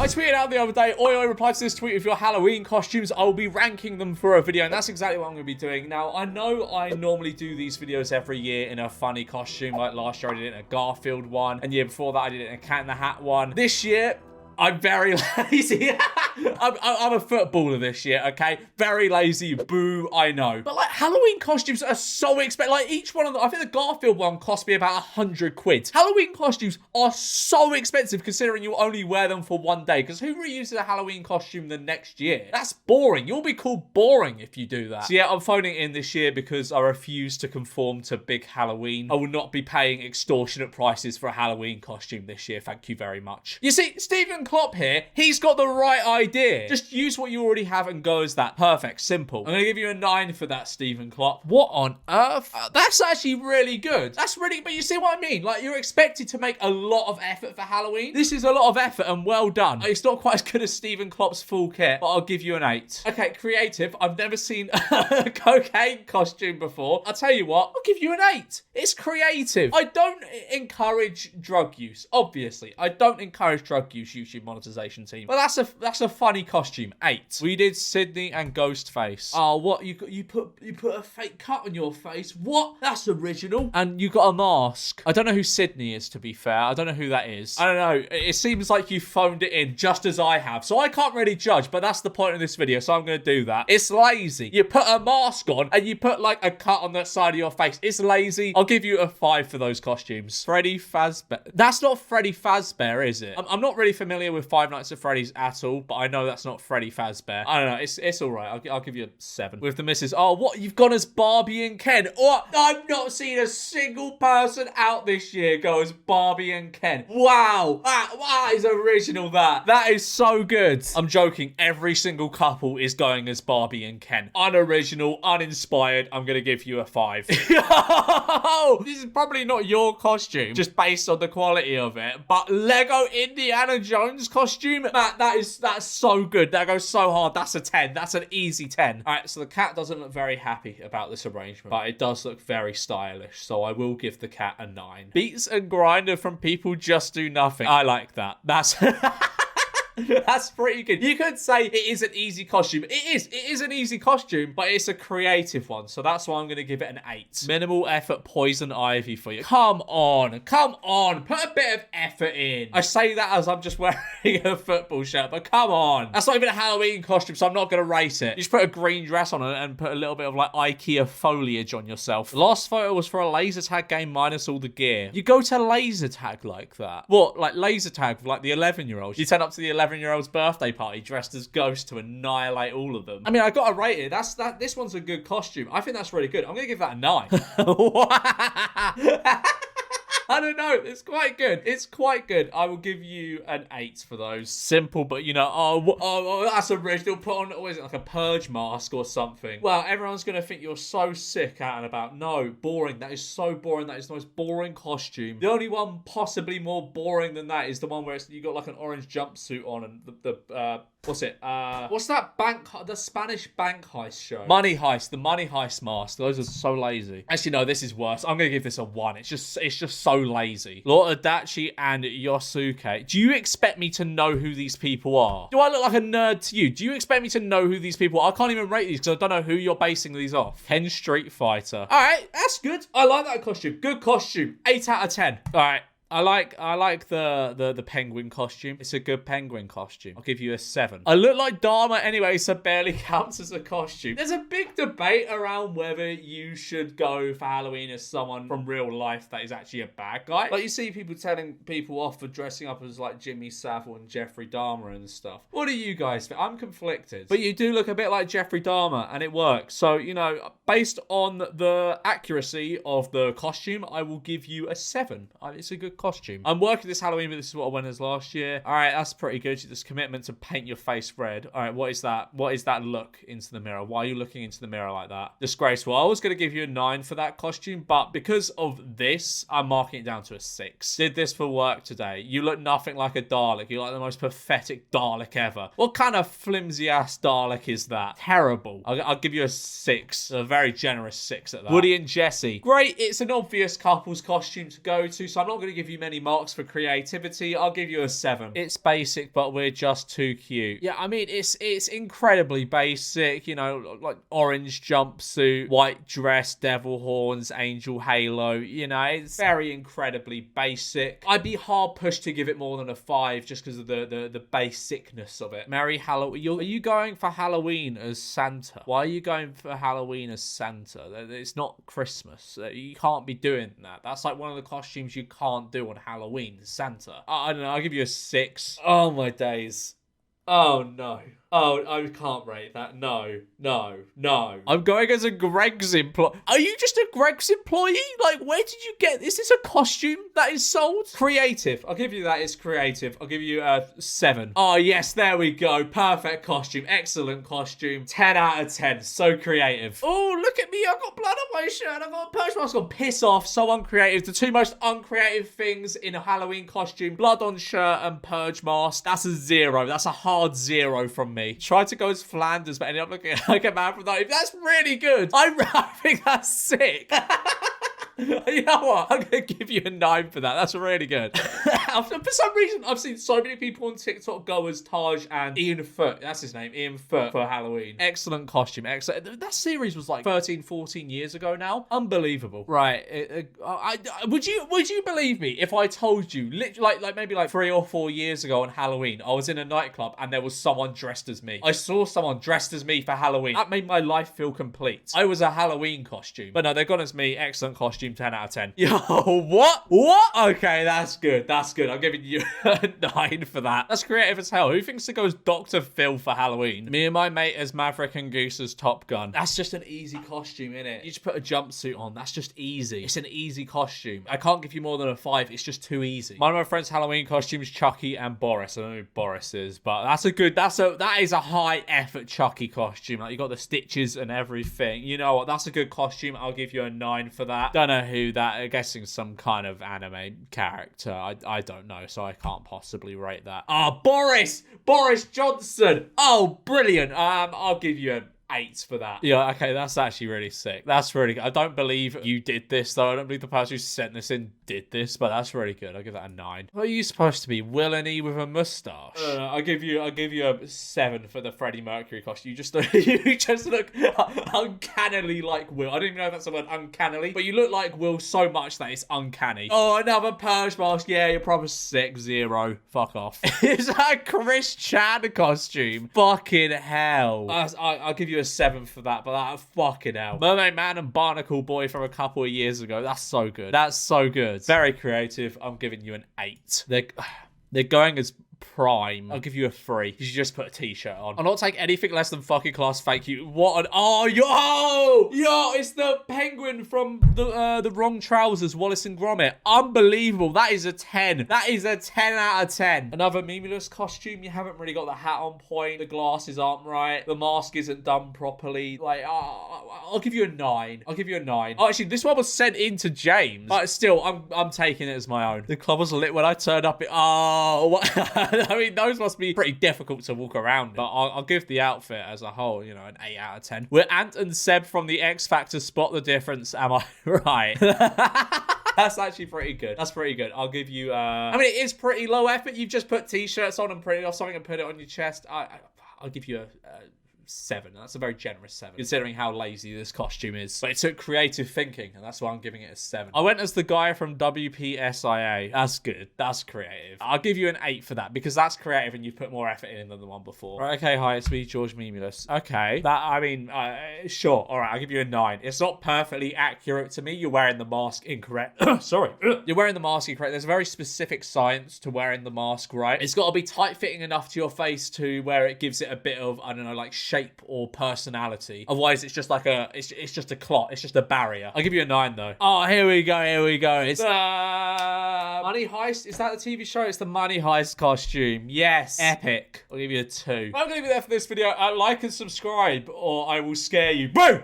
I tweeted out the other day, Oi replied to this tweet with your Halloween costumes. I'll be ranking them for a video, and that's exactly what I'm going to be doing. Now, I know I normally do these videos every year in a funny costume. Like last year, I did it in a Garfield one, and the year before that, I did it in a Cat in the Hat one. This year, I'm very lazy. I'm a footballer this year, okay? Very lazy. Boo, I know. But like Halloween costumes are so expensive. Like each one of them, I think the Garfield one cost me about 100 quid. Halloween costumes are so expensive considering you only wear them for one day. Because who reuses a Halloween costume the next year? That's boring. You'll be called boring if you do that. So yeah, I'm phoning in this year because I refuse to conform to big Halloween. I will not be paying extortionate prices for a Halloween costume this year. Thank you very much. You see, Stephen Klopp here, he's got the right idea. Just use what you already have and go as that. Perfect. Simple. I'm going to give you a 9 for that, Stephen Klopp. What on earth? That's actually really good. That's really, but you see what I mean? Like, you're expected to make a lot of effort for Halloween. This is a lot of effort and well done. It's not quite as good as Stephen Klopp's full kit, but I'll give you an 8. Okay, creative. I've never seen a cocaine costume before. I'll tell you what, I'll give you an 8. It's creative. I don't encourage drug use, obviously. I don't encourage drug use, YouTube monetization team. But that's a funny costume. 8. We did Sydney and Ghostface. Oh, what? You put a fake cut on your face? What? That's original. And you got a mask. I don't know who Sydney is, to be fair. I don't know who that is. I don't know. It seems like you phoned it in just as I have. So I can't really judge, but that's the point of this video. So I'm going to do that. It's lazy. You put a mask on and you put like a cut on that side of your face. It's lazy. I'll give you a 5 for those costumes. Freddy Fazbear. That's not Freddy Fazbear, is it? I'm not really familiar with Five Nights at Freddy's at all, but I know that's not Freddy Fazbear. I don't know. It's all right. I'll give you a 7. With the missus. Oh, what? You've gone as Barbie and Ken. Oh, I've not seen a single person out this year go as Barbie and Ken. Wow. That is original, that. That is so good. I'm joking. Every single couple is going as Barbie and Ken. Unoriginal, uninspired. I'm going to give you a 5. This is probably not your costume, just based on the quality of it, but Lego Indiana Jones costume, Matt, that's so good. That goes so hard. That's a 10. That's an easy 10. All right, so the cat doesn't look very happy about this arrangement, but it does look very stylish, so I will give the cat a 9. Beats and grinder from people just do nothing. I like that. That's... That's pretty good. You could say it is an easy costume. It is an easy costume, but it's a creative one. So that's why I'm going to give it an 8. Minimal effort poison ivy for you. Come on. Put a bit of effort in. I say that as I'm just wearing a football shirt, but come on. That's not even a Halloween costume, so I'm not going to rate it. You just put a green dress on it and put a little bit of like IKEA foliage on yourself. The last photo was for a laser tag game minus all the gear. You go to laser tag like that? What? Like laser tag for like the 11-year-olds? You turn up to the 11-year-old's birthday party dressed as Ghost to annihilate all of them. I mean, I gotta rate it. This one's a good costume. I think that's really good. I'm gonna give that a 9. I don't know. It's quite good. It's quite good. I will give you an 8 for those. Simple, but you know, oh, that's original. Put on, what is it, like a purge mask or something? Well, everyone's going to think you're so sick out and about. No, boring. That is so boring. That is the most boring costume. The only one possibly more boring than that is the one where you got like an orange jumpsuit on and what's it? What's that the Spanish bank heist show? Money Heist. The Money Heist mask. Those are so lazy. Actually, no, this is worse. I'm going to give this a 1. It's just so lazy. Lord Adachi and Yosuke. Do you expect me to know who these people are? Do I look like a nerd to you? Do you expect me to know who these people are? I can't even rate these because I don't know who you're basing these off. Ken Street Fighter. All right, that's good. I like that costume. Good costume. 8 out of 10. All right. I like the penguin costume. It's a good penguin costume. I'll give you a 7. I look like Dharma anyway, so barely counts as a costume. There's a big debate around whether you should go for Halloween as someone from real life that is actually a bad guy. Like you see people telling people off for dressing up as like Jimmy Savile and Jeffrey Dahmer and stuff. What do you guys think? I'm conflicted. But you do look a bit like Jeffrey Dahmer and it works. So, you know, based on the accuracy of the costume, I will give you a 7. It's a good costume. I'm working this Halloween, but this is what I went as last year. All right, that's pretty good. This commitment to paint your face red. All right, what is that? What is that look into the mirror? Why are you looking into the mirror like that? Disgraceful. I was going to give you a 9 for that costume, but because of this, I'm marking it down to a 6. Did this for work today. You look nothing like a Dalek. You're like the most pathetic Dalek ever. What kind of flimsy-ass Dalek is that? Terrible. I'll give you a 6. A very generous 6 at that. Woody and Jesse. Great. It's an obvious couple's costume to go to, so I'm not going to give you you many marks for creativity. I'll give you a 7. It's basic, but we're just too cute. Yeah, I mean, it's incredibly basic, you know, like orange jumpsuit, white dress, devil horns, angel halo, you know, it's very incredibly basic. I'd be hard pushed to give it more than a 5 just because of the basicness of it. Merry Halloween. Are you going for Halloween as Santa? Why are you going for Halloween as Santa? It's not Christmas. You can't be doing that. That's like one of the costumes you can't do on Halloween, Santa. I don't know, I'll give you a 6. Oh my days. Oh no. Oh, I can't rate that. No. I'm going as a Greg's employee. Are you just a Greg's employee? Like, where did you get... Is this a costume that is sold? Creative. I'll give you that. It's creative. I'll give you a 7. Oh, yes. There we go. Perfect costume. Excellent costume. 10 out of 10. So creative. Oh, look at me. I've got blood on my shirt. I've got a purge mask on. Piss off. So uncreative. The two most uncreative things in a Halloween costume. Blood on shirt and purge mask. That's a 0. That's a hard 0 from me. Tried to go as Flanders, but ended up looking like a man from 90. That's really good. I think that's sick. You know what? I'm going to give you a 9 for that. That's really good. For some reason, I've seen so many people on TikTok go as Taj and Ian Foot. That's his name, Ian Foot, for Halloween. Excellent costume. Excellent. That series was like 13, 14 years ago now. Unbelievable. Right. Would you believe me if I told you, literally, like maybe like 3 or 4 years ago on Halloween, I was in a nightclub and there was someone dressed as me. I saw someone dressed as me for Halloween. That made my life feel complete. I was a Halloween costume. But no, they've gone as me. Excellent costume. 10 out of 10. Yo, what? Okay, that's good. I'm giving you a 9 for that. That's creative as hell. Who thinks to go as Dr. Phil for Halloween? Me and my mate as Maverick and Goose as Top Gun. That's just an easy costume, innit? You just put a jumpsuit on. That's just easy. It's an easy costume. I can't give you more than a 5. It's just too easy. One of my friends' Halloween costumes, Chucky and Boris. I don't know who Boris is, but that is a high effort Chucky costume. Like, you got the stitches and everything. You know what? That's a good costume. I'll give you a 9 for that. Don't know who that, I'm guessing some kind of anime character. I don't know, so I can't possibly rate that. Boris Johnson. Oh, brilliant. I'll give you an 8 for that. Yeah, okay, that's actually really sick. That's really good. I don't believe you did this, though. I don't believe the person who sent this in did this, but that's really good. I'll give that a 9. What are you supposed to be? Villainy with a mustache? I'll give you a 7 for the Freddie Mercury costume. You just look uncannily like Will. I don't even know if that's the word, uncannily, but you look like Will so much that it's uncanny. Oh, another purge mask. Yeah, you're probably 6, 0. Fuck off. Is that Chris Chan costume? Fucking hell. I'll give you a 7 for that, but that fucking hell. Mermaid Man and Barnacle Boy from a couple of years ago. That's so good. That's so good. Very creative. I'm giving you an 8. They're going as Prime. I'll give you a 3 because you just put a t-shirt on. I'll not take anything less than fucking class. Thank you. What an... Oh, yo, it's the penguin from the Wrong Trousers, Wallace and Gromit. Unbelievable. That is a 10. That is a 10 out of 10. Another Mimulus costume. You haven't really got the hat on point. The glasses aren't right. The mask isn't done properly. Like, I'll give you a 9. I'll give you a 9. Oh, actually, this one was sent in to James, but still, I'm taking it as my own. The club was lit when I turned up. What? I mean, those must be pretty difficult to walk around in. But I'll give the outfit as a whole, you know, an 8 out of 10. We're Ant and Seb from the X Factor. Spot the difference. Am I right? That's actually pretty good. That's pretty good. I'll give you... I mean, it is pretty low effort. You've just put t-shirts on and printed off something and put it on your chest. I'll give you a 7. That's a very generous 7, considering how lazy this costume is. But it took creative thinking, and that's why I'm giving it a 7. I went as the guy from WPSIA. That's good. That's creative. I'll give you an 8 for that, because that's creative and you've put more effort in than the one before. Right, okay, hi, it's me, George Mimulus. Okay, sure. All right, I'll give you a 9. It's not perfectly accurate to me. You're wearing the mask incorrect. Sorry. You're wearing the mask incorrect. There's a very specific science to wearing the mask, right? It's got to be tight-fitting enough to your face to where it gives it a bit of, I don't know, like shape or personality. Otherwise, it's just like it's just a clot. It's just a barrier. I'll give you a 9 though. Oh, here we go. It's Money Heist. Is that the TV show? It's the Money Heist costume. Yes. Epic. I'll give you a 2. I'm going to leave it there for this video. Like and subscribe or I will scare you. Boom!